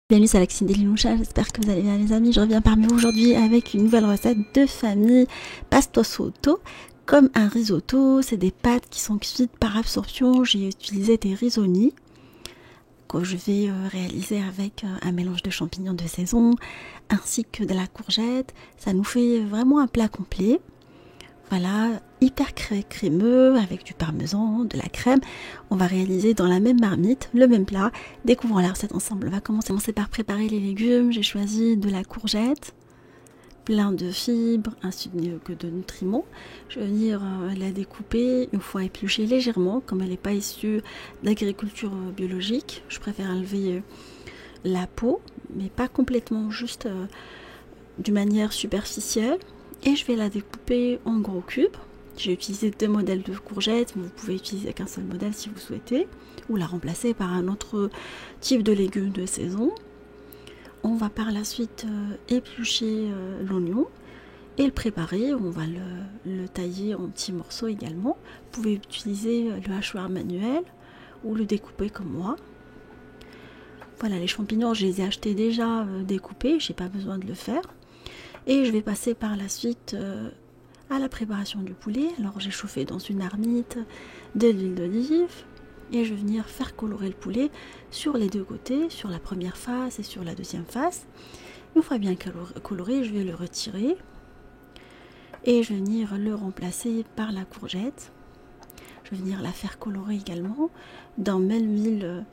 Bienvenue sur la cuisine des Liloucha, j'espère que vous allez bien les amis. Je reviens parmi vous aujourd'hui avec une nouvelle recette de famille, pasto sotto. Comme un risotto, c'est des pâtes qui sont cuites par absorption. J'ai utilisé des risoni que je vais réaliser avec un mélange de champignons de saison ainsi que de la courgette. Ça nous fait vraiment un plat complet. Voilà, hyper crémeux avec du parmesan, de la crème. On va réaliser dans la même marmite le même plat. Découvrons la recette ensemble. On va commencer par préparer les légumes. J'ai choisi de la courgette, plein de fibres ainsi que de nutriments. Je vais venir la découper une fois épluchée légèrement, comme elle n'est pas issue d'agriculture biologique. Je préfère enlever la peau, mais pas complètement, juste d'une manière superficielle. Et je vais la découper en gros cubes. J'ai utilisé 2 modèles de courgettes, mais vous pouvez utiliser qu'un seul modèle si vous souhaitez, ou la remplacer par un autre type de légumes de saison. On va par la suite éplucher l'oignon et le préparer. On va le tailler en petits morceaux également. Vous pouvez utiliser le hachoir manuel ou le découper comme moi. Voilà, les champignons, je les ai achetés déjà découpés, je n'ai pas besoin de le faire. Et je vais passer par la suite à la préparation du poulet. Alors j'ai chauffé dans une marmite de l'huile d'olive et je vais venir faire colorer le poulet sur les deux côtés, sur la première face et sur la deuxième face. Une fois bien coloré, je vais le retirer et je vais venir le remplacer par la courgette. Je vais venir la faire colorer également dans le même huile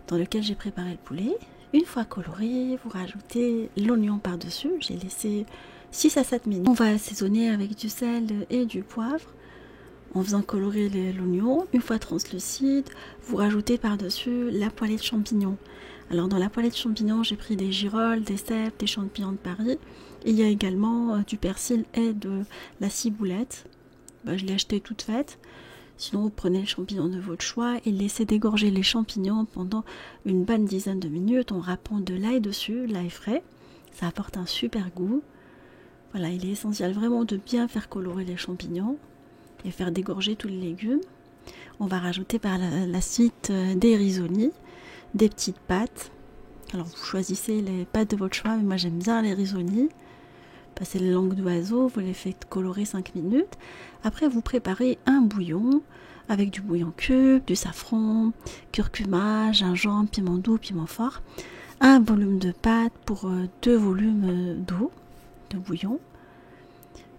dans lequel j'ai préparé le poulet. Une fois coloré, vous rajoutez l'oignon par-dessus. J'ai laissé 6 à 7 minutes. On va assaisonner avec du sel et du poivre en faisant colorer l'oignon. Une fois translucide, vous rajoutez par-dessus la poêlée de champignons. Alors dans la poêlée de champignons, j'ai pris des girolles, des cèpes, des champignons de Paris. Il y a également du persil et de la ciboulette. Je l'ai acheté toute faite. Sinon, vous prenez les champignons de votre choix et laissez dégorger les champignons pendant une bonne dizaine de minutes en râpant de l'ail dessus, l'ail frais. Ça apporte un super goût. Voilà, il est essentiel vraiment de bien faire colorer les champignons et faire dégorger tous les légumes. On va rajouter par la suite des risoni, des petites pâtes. Alors, vous choisissez les pâtes de votre choix, mais moi j'aime bien les risoni. Passez les langues d'oiseau, vous les faites colorer 5 minutes. Après, vous préparez un bouillon avec du bouillon cube, du safran, curcuma, gingembre, piment doux, piment fort. Un volume de pâte pour 2 volumes d'eau, de bouillon.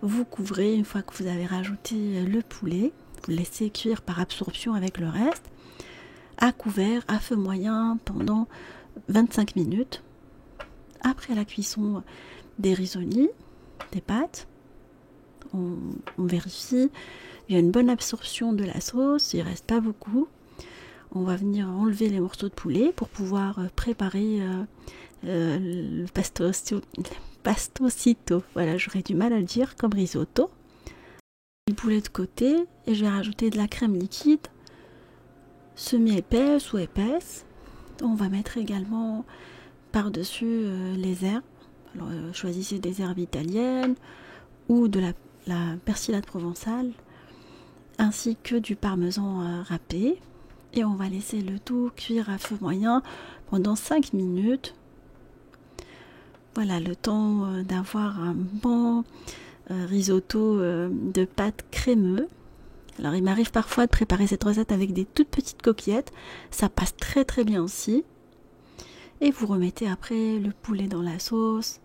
Vous couvrez une fois que vous avez rajouté le poulet. Vous laissez cuire par absorption avec le reste. À couvert, à feu moyen pendant 25 minutes. Après la cuisson des risoni, des pâtes, on vérifie, il y a une bonne absorption de la sauce, il ne reste pas beaucoup. On va venir enlever les morceaux de poulet pour pouvoir préparer le pasto sotto. Voilà, j'aurais du mal à le dire comme risotto. Le poulet de côté et je vais rajouter de la crème liquide, semi-épaisse ou épaisse. On va mettre également par-dessus les herbes. Alors, choisissez des herbes italiennes ou de la persillade provençale ainsi que du parmesan râpé et on va laisser le tout cuire à feu moyen pendant 5 minutes. Voilà, le temps d'avoir un bon risotto de pâte crémeux. Alors il m'arrive parfois de préparer cette recette avec des toutes petites coquillettes, ça passe très très bien aussi. Et vous remettez après le poulet dans la sauce.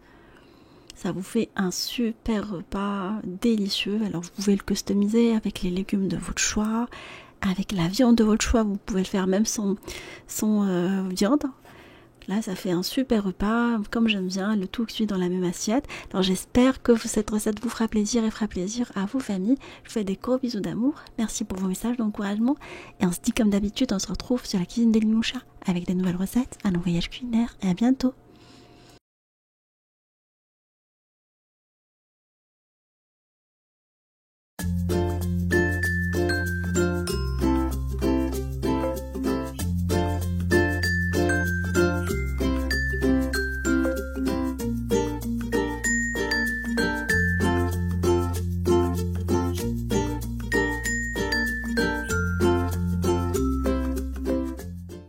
Ça vous fait un super repas délicieux. Alors vous pouvez le customiser avec les légumes de votre choix, avec la viande de votre choix. Vous pouvez le faire même sans viande. Là, ça fait un super repas, comme j'aime bien, le tout cuit dans la même assiette. Alors j'espère que cette recette vous fera plaisir et fera plaisir à vos familles. Je vous fais des gros bisous d'amour. Merci pour vos messages d'encouragement. Et on se dit comme d'habitude, on se retrouve sur la cuisine des Liloucha avec des nouvelles recettes, un nouveau voyage culinaire et à bientôt.